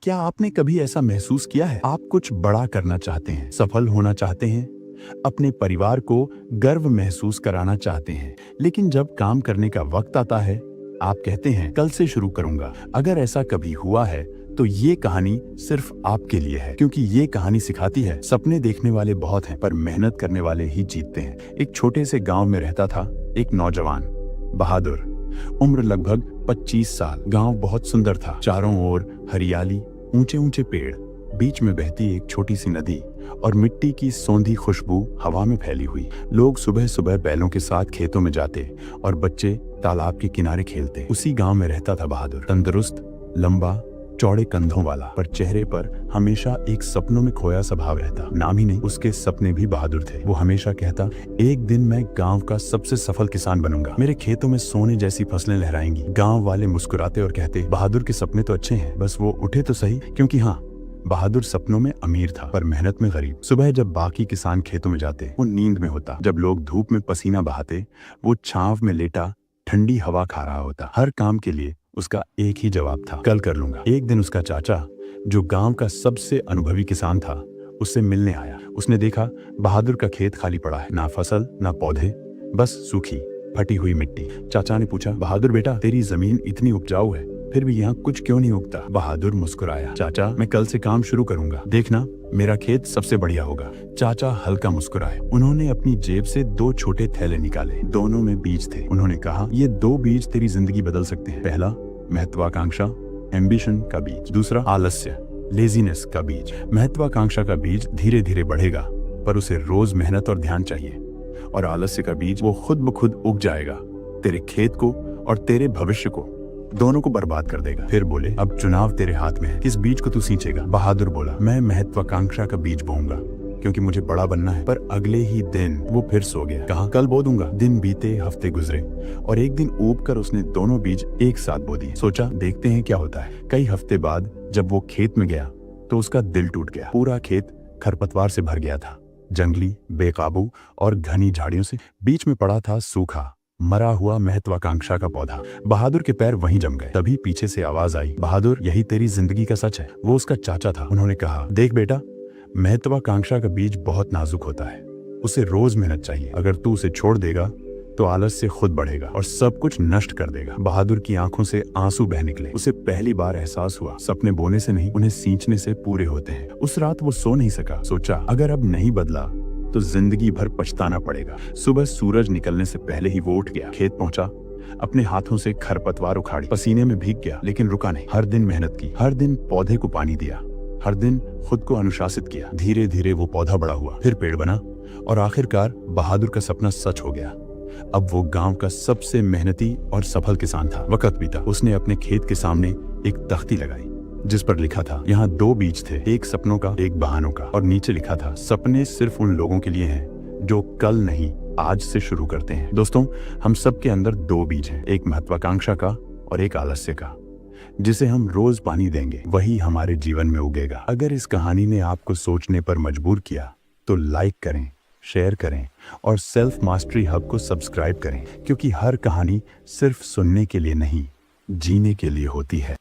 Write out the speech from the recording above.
क्या आपने कभी ऐसा महसूस किया है? आप कुछ बड़ा करना चाहते हैं, सफल होना चाहते हैं, अपने परिवार को गर्व महसूस कराना चाहते हैं, लेकिन जब काम करने का वक्त आता है, आप कहते हैं कल से शुरू करूंगा। अगर ऐसा कभी हुआ है तो ये कहानी सिर्फ आपके लिए है, क्योंकि ये कहानी सिखाती है सपने देखने वाले बहुत हैं पर मेहनत करने वाले ही जीतते हैं। एक छोटे से गांव में रहता था एक नौजवान, बहादुर। उम्र लगभग 25 साल। गांव बहुत सुंदर था, चारों ओर हरियाली, ऊंचे ऊंचे पेड़, बीच में बहती एक छोटी सी नदी और मिट्टी की सौंधी खुशबू हवा में फैली हुई। लोग सुबह सुबह बैलों के साथ खेतों में जाते और बच्चे तालाब के किनारे खेलते। उसी गांव में रहता था बहादुर, तंदुरुस्त, लंबा, चौड़े कंधों वाला, पर चेहरे पर हमेशा एक सपनों में खोया स्वभाव रहता। नाम ही नहीं, उसके सपने भी बहादुर थे। वो हमेशा कहता, एक दिन मैं गांव का सबसे सफल किसान बनूंगा, मेरे खेतों में सोने जैसी फसलें लहराएंगी। गांव वाले मुस्कुराते और कहते, बहादुर के सपने तो अच्छे हैं, बस वो उठे तो सही। क्योंकि हाँ, बहादुर सपनों में अमीर था पर मेहनत में गरीब। सुबह जब बाकी किसान खेतों में जाते, वो नींद में होता। जब लोग धूप में पसीना बहाते, वो छांव में लेटा ठंडी हवा खा रहा होता। हर काम के लिए उसका एक ही जवाब था, कल कर लूंगा। एक दिन उसका चाचा, जो गांव का सबसे अनुभवी किसान था, उससे मिलने आया। उसने देखा बहादुर का खेत खाली पड़ा है, ना फसल ना पौधे, बस सूखी फटी हुई मिट्टी। चाचा ने पूछा, बहादुर बेटा, तेरी जमीन इतनी उपजाऊ है, फिर भी यहाँ कुछ क्यों नहीं उगता? बहादुर मुस्कुराया, चाचा मैं कल से काम शुरू करूंगा, देखना मेरा खेत सबसे बढ़िया होगा। चाचा हल्का मुस्कुराए। उन्होंने अपनी जेब से 2 छोटे थैले निकाले, दोनों में बीज थे। उन्होंने कहा, ये 2 बीज तेरी जिंदगी बदल सकते हैं। पहला महत्वाकांक्षा, एम्बिशन का बीज। दूसरा आलस्य, लेजीनेस का बीज। महत्वाकांक्षा का बीज धीरे धीरे बढ़ेगा, पर उसे रोज मेहनत और ध्यान चाहिए। और आलस्य का बीज, वो खुद ब खुद उग जाएगा, तेरे खेत को और तेरे भविष्य को दोनों को बर्बाद कर देगा। फिर बोले, अब चुनाव तेरे हाथ में है, किस बीज को तू सींचेगा? बहादुर बोला, मैं महत्वाकांक्षा का बीज बोऊंगा, क्योंकि मुझे बड़ा बनना है। पर अगले ही दिन वो फिर सो गया। कहा, कल बो दूंगा। दिन बीते, हफ्ते गुजरे और एक दिन ऊब कर उसने दोनों बीज एक साथ बो दिए। सोचा, देखते हैं क्या होता है। कई हफ्ते बाद जब वो खेत में गया तो उसका दिल टूट गया। पूरा खेत खरपतवार से भर गया था, जंगली, बेकाबू और घनी झाड़ियों से। बीच में पड़ा था सूखा, मरा हुआ महत्वाकांक्षा का पौधा। बहादुर के पैर वहीं जम गए। तभी पीछे से आवाज आई, बहादुर, यही तेरी जिंदगी का सच है। वो उसका चाचा था। उन्होंने कहा, देख बेटा, महत्वाकांक्षा का बीज बहुत नाजुक होता है, उसे रोज मेहनत चाहिए। अगर तू उसे छोड़ देगा तो आलस से खुद बढ़ेगा और सब कुछ नष्ट कर देगा। बहादुर की आंखों से आंसू बह निकले। उसे पहली बार एहसास हुआ, सपने बोने से नहीं, उन्हें सींचने से पूरे होते हैं। उस रात वो सो नहीं सका। सोचा, अगर अब नहीं बदला तो जिंदगी भर पछताना पड़ेगा। सुबह सूरज निकलने से पहले ही वो उठ गया, खेत पहुंचा, अपने हाथों से खरपतवार उखाड़ी, पसीने में भीग गया, लेकिन रुका नहीं। हर दिन मेहनत की, हर दिन पौधे को पानी दिया, हर दिन खुद को अनुशासित किया। धीरे धीरे वो पौधा बड़ा हुआ, फिर पेड़ बना और आखिरकार बहादुर का सपना सच हो गया। अब वो गांव का सबसे मेहनती और सफल किसान था। वक्त बीता, उसने अपने खेत के सामने एक तख्ती लगाई जिस पर लिखा था, यहाँ 2 बीज थे, एक सपनों का, एक बहानों का। और नीचे लिखा था, सपने सिर्फ उन लोगों के लिए हैं जो कल नहीं आज से शुरू करते हैं। दोस्तों, हम सब के अंदर 2 बीज हैं, एक महत्वाकांक्षा का और एक आलस्य का। जिसे हम रोज पानी देंगे वही हमारे जीवन में उगेगा। अगर इस कहानी ने आपको सोचने पर मजबूर किया तो लाइक करें, शेयर करें और सेल्फ मास्टरी हब को सब्सक्राइब करें, क्योंकि हर कहानी सिर्फ सुनने के लिए नहीं, जीने के लिए होती है।